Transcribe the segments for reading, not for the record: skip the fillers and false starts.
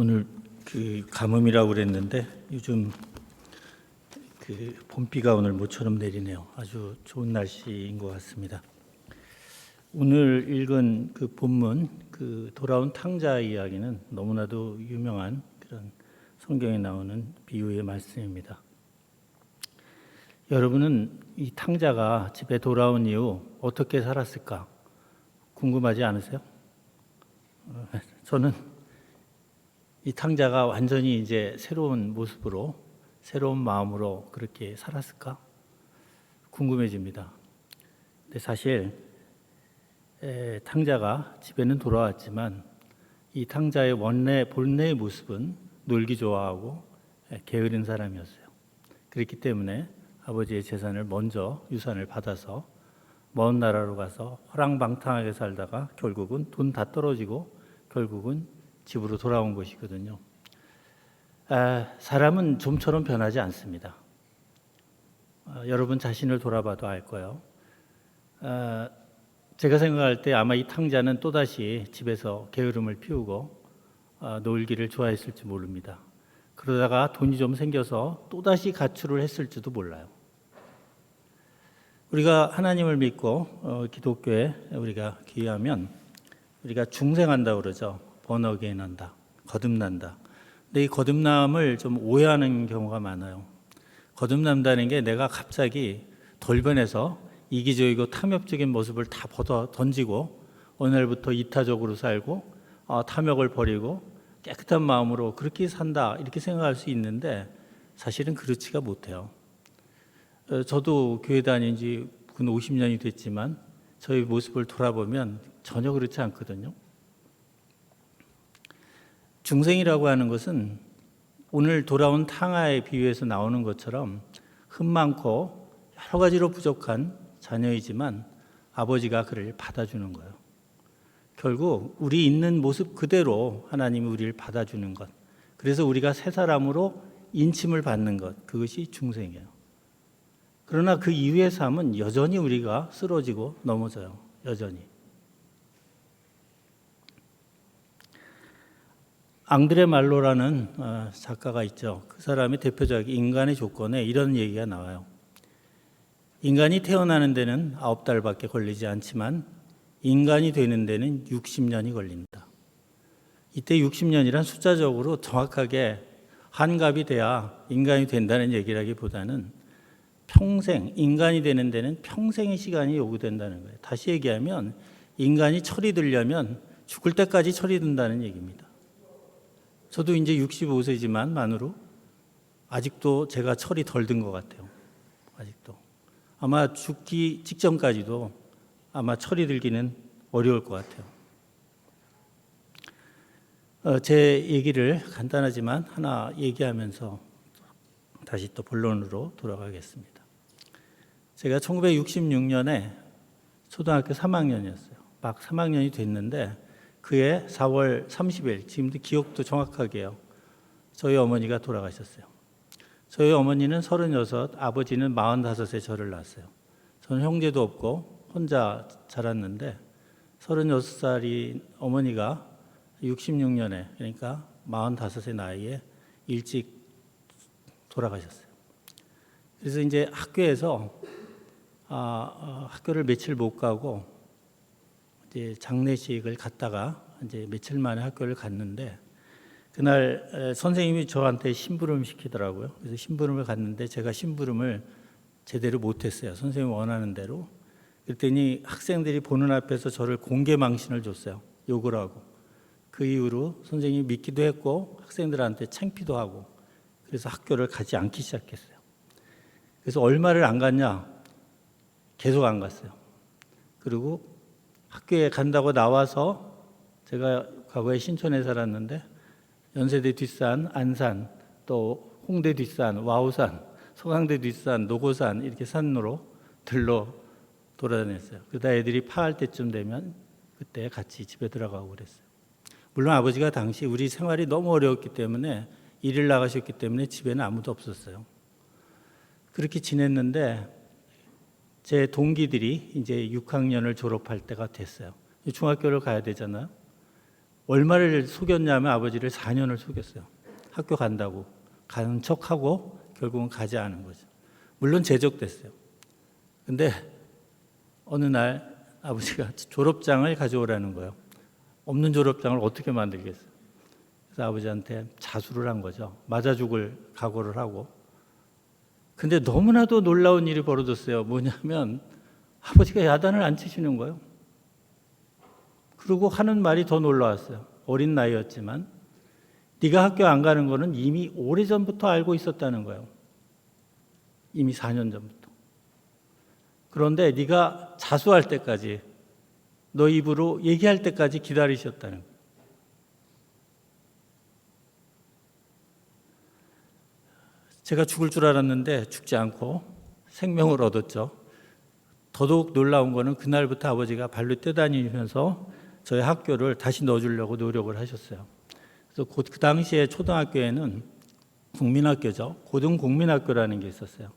오늘 가뭄이라고 그랬는데 요즘 봄비가 오늘 모처럼 내리네요. 아주 좋은 날씨인 것 같습니다. 오늘 읽은 본문 돌아온 탕자 이야기는 너무나도 유명한 그런 성경에 나오는 비유의 말씀입니다. 여러분은 이 탕자가 집에 돌아온 이후 어떻게 살았을까 궁금하지 않으세요? 저는 이 탕자가 완전히 이제 새로운 모습으로, 새로운 마음으로 그렇게 살았을까 궁금해집니다. 근데 사실 탕자가 집에는 돌아왔지만 이 탕자의 본래의 모습은 놀기 좋아하고 게으른 사람이었어요. 그렇기 때문에 아버지의 재산을 먼저 유산을 받아서 먼 나라로 가서 허랑방탕하게 살다가 결국은 돈 다 떨어지고 결국은 집으로 돌아온 것이거든요. 사람은 좀처럼 변하지 않습니다. 여러분 자신을 돌아봐도 알 거예요. 제가 생각할 때 아마 이 탕자는 또다시 집에서 게으름을 피우고 놀기를 좋아했을지 모릅니다. 그러다가 돈이 좀 생겨서 또다시 가출을 했을지도 몰라요. 우리가 하나님을 믿고 기독교에 우리가 귀하면 우리가 중생한다고 그러죠. 번어게인 한다, 거듭난다. 근데 이 거듭남을 좀 오해하는 경우가 많아요. 거듭난다는 게 내가 갑자기 돌변해서 이기적이고 탐욕적인 모습을 다 벗어 던지고 오늘부터 이타적으로 살고 탐욕을 버리고 깨끗한 마음으로 그렇게 산다 이렇게 생각할 수 있는데 사실은 그렇지가 못해요. 저도 교회 다닌 지 50년이 됐지만 저희 모습을 돌아보면 전혀 그렇지 않거든요. 중생이라고 하는 것은 오늘 돌아온 탕아의 비유에서 나오는 것처럼 흠 많고 여러 가지로 부족한 자녀이지만 아버지가 그를 받아주는 거예요. 결국 우리 있는 모습 그대로 하나님이 우리를 받아주는 것, 그래서 우리가 새 사람으로 인침을 받는 것, 그것이 중생이에요. 그러나 그 이후의 삶은 여전히 우리가 쓰러지고 넘어져요. 여전히. 앙드레 말로라는 작가가 있죠. 그 사람의 대표작 인간의 조건에 이런 얘기가 나와요. 인간이 태어나는 데는 9달밖에 걸리지 않지만 인간이 되는 데는 60년이 걸린다. 이때 60년이란 숫자적으로 정확하게 한갑이 돼야 인간이 된다는 얘기라기보다는 평생, 인간이 되는 데는 평생의 시간이 요구된다는 거예요. 다시 얘기하면 인간이 철이 들려면 죽을 때까지 철이 든다는 얘기입니다. 저도 이제 65세지만 만으로 아직도 제가 철이 덜 든 것 같아요. 아직도. 아마 죽기 직전까지도 아마 철이 들기는 어려울 것 같아요. 제 얘기를 간단하지만 하나 얘기하면서 다시 또 본론으로 돌아가겠습니다. 제가 1966년에 초등학교 3학년이었어요. 막 3학년이 됐는데 그해 4월 30일, 지금도 기억도 정확하게 해요. 저희 어머니가 돌아가셨어요. 저희 어머니는 36, 아버지는 45에 저를 낳았어요. 저는 형제도 없고 혼자 자랐는데 36살이 어머니가 66년에 그러니까 45의 나이에 일찍 돌아가셨어요. 그래서 이제 학교에서 학교를 며칠 못 가고 이제 장례식을 갔다가 이제 며칠 만에 학교를 갔는데 그날 선생님이 저한테 심부름 시키더라고요. 그래서 심부름을 갔는데 제가 심부름을 제대로 못했어요. 선생님이 원하는 대로. 그랬더니 학생들이 보는 앞에서 저를 공개망신을 줬어요. 욕을 하고. 그 이후로 선생님이 믿기도 했고 학생들한테 창피도 하고 그래서 학교를 가지 않기 시작했어요. 그래서 얼마를 안 갔냐? 계속 안 갔어요. 그리고 학교에 간다고 나와서 제가 과거에 신촌에 살았는데 연세대 뒷산, 안산, 또 홍대 뒷산, 와우산, 서강대 뒷산, 노고산 이렇게 산으로 들러 돌아다녔어요. 그러다 애들이 파할 때쯤 되면 그때 같이 집에 들어가고 그랬어요. 물론 아버지가 당시 우리 생활이 너무 어려웠기 때문에 일을 나가셨기 때문에 집에는 아무도 없었어요. 그렇게 지냈는데 제 동기들이 이제 6학년을 졸업할 때가 됐어요. 중학교를 가야 되잖아요. 얼마를 속였냐면 아버지를 4년을 속였어요. 학교 간다고 가는 척하고 결국은 가지 않은 거죠. 물론 제적됐어요. 근데 어느 날 아버지가 졸업장을 가져오라는 거예요. 없는 졸업장을 어떻게 만들겠어요? 그래서 아버지한테 자수를 한 거죠. 맞아 죽을 각오를 하고. 근데 너무나도 놀라운 일이 벌어졌어요. 뭐냐면 아버지가 야단을 안 치시는 거예요. 그리고 하는 말이 더 놀라웠어요. 어린 나이였지만 네가 학교 안 가는 거는 이미 오래전부터 알고 있었다는 거예요. 이미 4년 전부터. 그런데 네가 자수할 때까지 너 입으로 얘기할 때까지 기다리셨다는 거예요. 제가 죽을 줄 알았는데 죽지 않고 생명을 얻었죠. 더더욱 놀라운 거는 그날부터 아버지가 발로 뛰어다니면서 저희 학교를 다시 넣어주려고 노력을 하셨어요. 그래서 그 당시에 초등학교에는 국민학교죠. 고등국민학교라는 게 있었어요.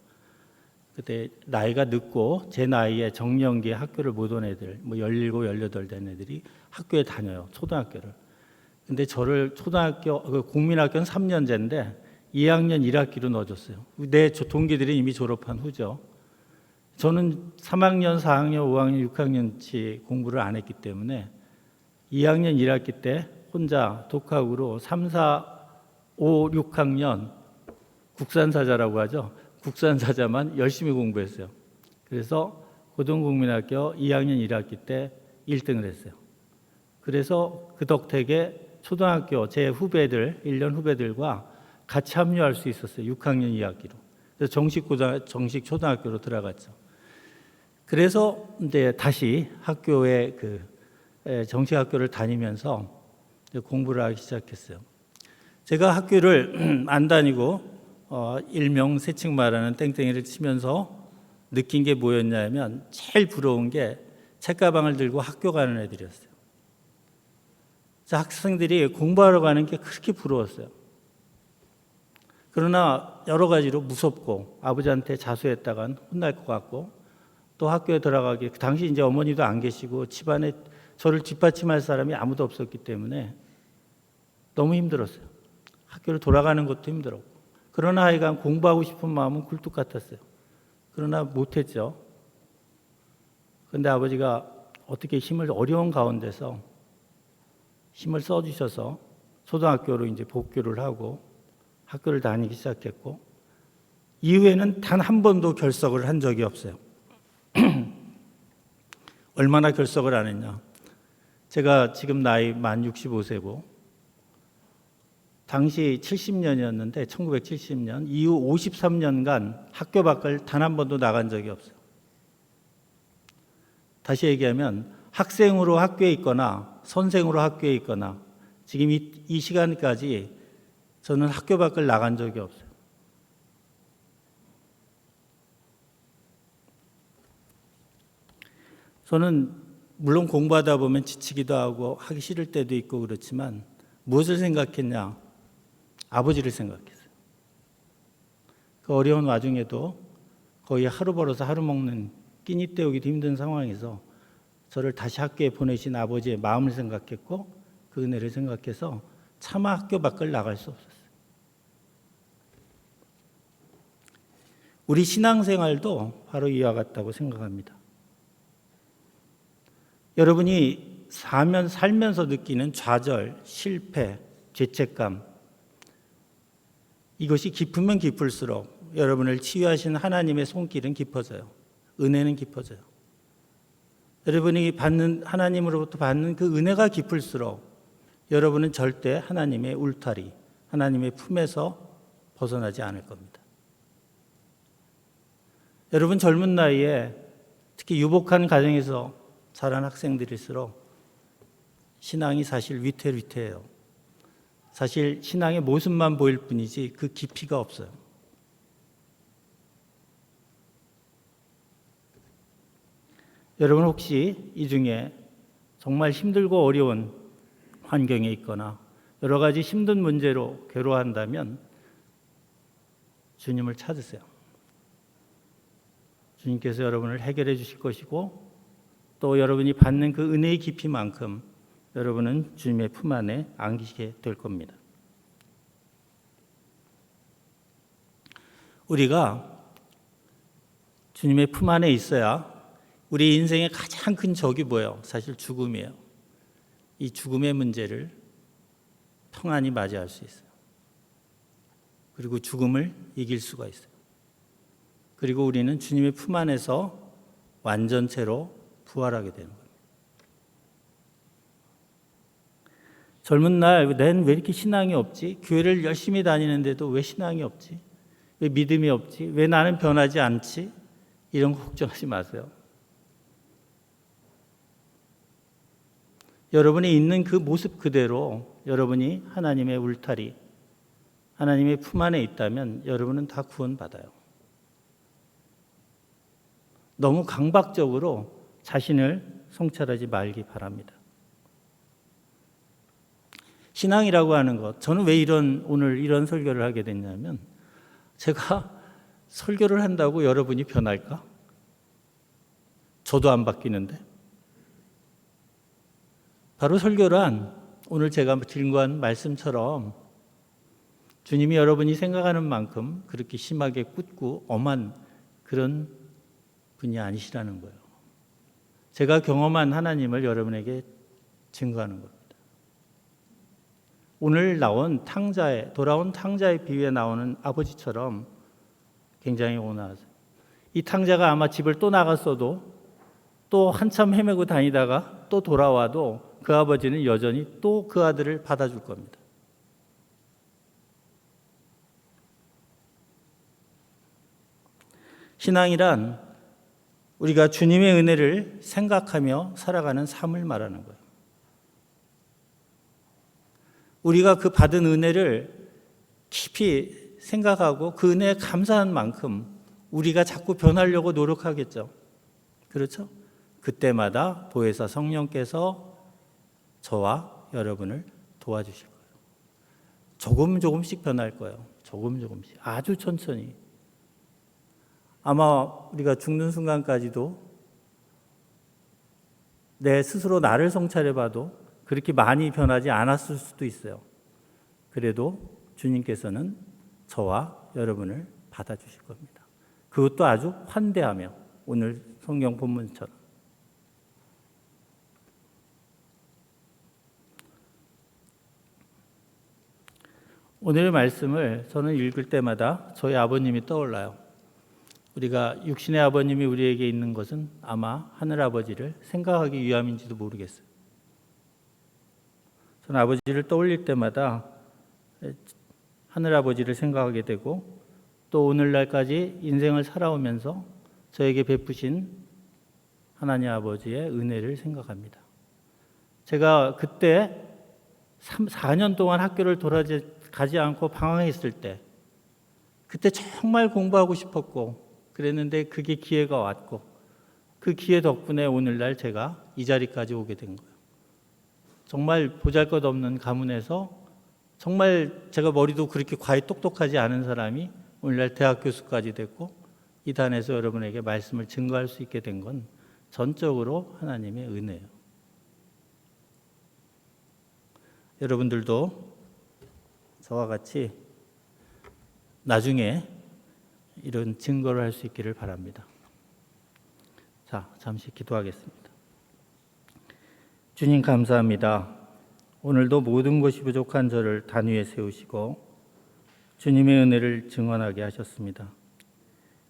그때 나이가 늦고 제 나이에 정년기에 학교를 못 온 애들, 뭐 17, 18 된 애들이 학교에 다녀요. 초등학교를. 근데 저를 초등학교, 국민학교는 3년제인데 2학년 1학기로 넣어줬어요. 내 동기들이 이미 졸업한 후죠. 저는 3학년, 4학년, 5학년, 6학년치 공부를 안 했기 때문에 2학년 1학기 때 혼자 독학으로 3, 4, 5, 6학년 국산사자라고 하죠. 국산사자만 열심히 공부했어요. 그래서 고등국민학교 2학년 1학기 때 1등을 했어요. 그래서 그 덕택에 초등학교 제 후배들, 1년 후배들과 같이 합류할 수 있었어요. 6학년 2학기로. 그래서 정식 초등학교로 들어갔죠. 그래서 이제 다시 학교에 정식 학교를 다니면서 공부를 하기 시작했어요. 제가 학교를 안 다니고 일명 세칭 말하는 땡땡이를 치면서 느낀 게 뭐였냐면 제일 부러운 게 책가방을 들고 학교 가는 애들이었어요. 학생들이 공부하러 가는 게 그렇게 부러웠어요. 그러나 여러 가지로 무섭고 아버지한테 자수했다간 혼날 것 같고 또 학교에 들어가기 당시 이제 어머니도 안 계시고 집안에 저를 뒷받침할 사람이 아무도 없었기 때문에 너무 힘들었어요. 학교를 돌아가는 것도 힘들었고 그러나 하여간 공부하고 싶은 마음은 굴뚝 같았어요. 그러나 못했죠. 그런데 아버지가 어떻게 어려운 가운데서 힘을 써주셔서 초등학교로 이제 복교를 하고 학교를 다니기 시작했고 이후에는 단 한 번도 결석을 한 적이 없어요. 얼마나 결석을 안 했냐. 제가 지금 나이 만 65세고 당시 70년이었는데 1970년 이후 53년간 학교 밖을 단 한 번도 나간 적이 없어요. 다시 얘기하면 학생으로 학교에 있거나 선생으로 학교에 있거나 지금 이 시간까지 저는 학교 밖을 나간 적이 없어요. 저는 물론 공부하다 보면 지치기도 하고 하기 싫을 때도 있고 그렇지만 무엇을 생각했냐? 아버지를 생각했어요. 그 어려운 와중에도 거의 하루 벌어서 하루 먹는 끼니 때우기도 힘든 상황에서 저를 다시 학교에 보내신 아버지의 마음을 생각했고 그 은혜를 생각해서 차마 학교 밖을 나갈 수 없었어요. 우리 신앙생활도 바로 이와 같다고 생각합니다. 여러분이 살면서 느끼는 좌절, 실패, 죄책감 이것이 깊으면 깊을수록 여러분을 치유하신 하나님의 손길은 깊어져요. 은혜는 깊어져요. 여러분이 하나님으로부터 받는 그 은혜가 깊을수록 여러분은 절대 하나님의 울타리, 하나님의 품에서 벗어나지 않을 겁니다. 여러분 젊은 나이에 특히 유복한 가정에서 자란 학생들일수록 신앙이 사실 위태위태해요. 사실 신앙의 모습만 보일 뿐이지 그 깊이가 없어요. 여러분 혹시 이 중에 정말 힘들고 어려운 환경에 있거나 여러 가지 힘든 문제로 괴로워한다면 주님을 찾으세요. 주님께서 여러분을 해결해 주실 것이고 또 여러분이 받는 그 은혜의 깊이만큼 여러분은 주님의 품 안에 안기게 될 겁니다. 우리가 주님의 품 안에 있어야 우리 인생의 가장 큰 적이 뭐예요? 사실 죽음이에요. 이 죽음의 문제를 평안히 맞이할 수 있어요. 그리고 죽음을 이길 수가 있어요. 그리고 우리는 주님의 품 안에서 완전체로 부활하게 되는 겁니다. 젊은 날, 난 왜 이렇게 신앙이 없지? 교회를 열심히 다니는데도 왜 신앙이 없지? 왜 믿음이 없지? 왜 나는 변하지 않지? 이런 거 걱정하지 마세요. 여러분이 있는 그 모습 그대로 여러분이 하나님의 울타리, 하나님의 품 안에 있다면 여러분은 다 구원받아요. 너무 강박적으로 자신을 성찰하지 말기 바랍니다. 신앙이라고 하는 것, 저는 왜 오늘 이런 설교를 하게 됐냐면, 제가 설교를 한다고 여러분이 변할까? 저도 안 바뀌는데. 바로 설교란 오늘 제가 증거한 말씀처럼 주님이 여러분이 생각하는 만큼 그렇게 심하게 굳고 엄한 그런 분이 아니시라는 거예요. 제가 경험한 하나님을 여러분에게 증거하는 겁니다. 오늘 돌아온 탕자의 비유에 나오는 아버지처럼 굉장히 온화하세요. 이 탕자가 아마 집을 또 나갔어도 또 한참 헤매고 다니다가 또 돌아와도 그 아버지는 여전히 또 그 아들을 받아줄 겁니다. 신앙이란 우리가 주님의 은혜를 생각하며 살아가는 삶을 말하는 거예요. 우리가 그 받은 은혜를 깊이 생각하고 그 은혜에 감사한 만큼 우리가 자꾸 변하려고 노력하겠죠. 그렇죠? 그때마다 보혜사 성령께서 저와 여러분을 도와주실 거예요. 조금씩 변할 거예요. 조금씩. 아주 천천히. 아마 우리가 죽는 순간까지도 내 스스로 나를 성찰해봐도 그렇게 많이 변하지 않았을 수도 있어요. 그래도 주님께서는 저와 여러분을 받아주실 겁니다. 그것도 아주 환대하며, 오늘 성경 본문처럼. 오늘의 말씀을 저는 읽을 때마다 저희 아버님이 떠올라요. 우리가 육신의 아버님이 우리에게 있는 것은 아마 하늘아버지를 생각하기 위함인지도 모르겠어요. 저는 아버지를 떠올릴 때마다 하늘아버지를 생각하게 되고, 또 오늘날까지 인생을 살아오면서 저에게 베푸신 하나님 아버지의 은혜를 생각합니다. 제가 그때 4년 동안 학교를 돌아가지 않고 방황했을 때, 그때 정말 공부하고 싶었고 그랬는데 그게 기회가 왔고, 그 기회 덕분에 오늘날 제가 이 자리까지 오게 된 거예요. 정말 보잘것없는 가문에서, 정말 제가 머리도 그렇게 과히 똑똑하지 않은 사람이 오늘날 대학 교수까지 됐고, 이 단에서 여러분에게 말씀을 증거할 수 있게 된 건 전적으로 하나님의 은혜예요. 여러분들도 저와 같이 나중에 이런 증거를 할 수 있기를 바랍니다. 자, 잠시 기도하겠습니다. 주님 감사합니다. 오늘도 모든 것이 부족한 저를 단위에 세우시고 주님의 은혜를 증언하게 하셨습니다.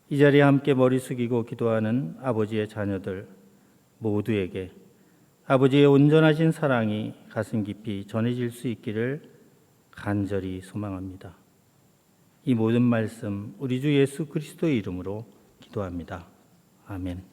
이 자리에 함께 머리 숙이고 기도하는 아버지의 자녀들 모두에게 아버지의 온전하신 사랑이 가슴 깊이 전해질 수 있기를 간절히 소망합니다. 이 모든 말씀 우리 주 예수 그리스도의 이름으로 기도합니다. 아멘.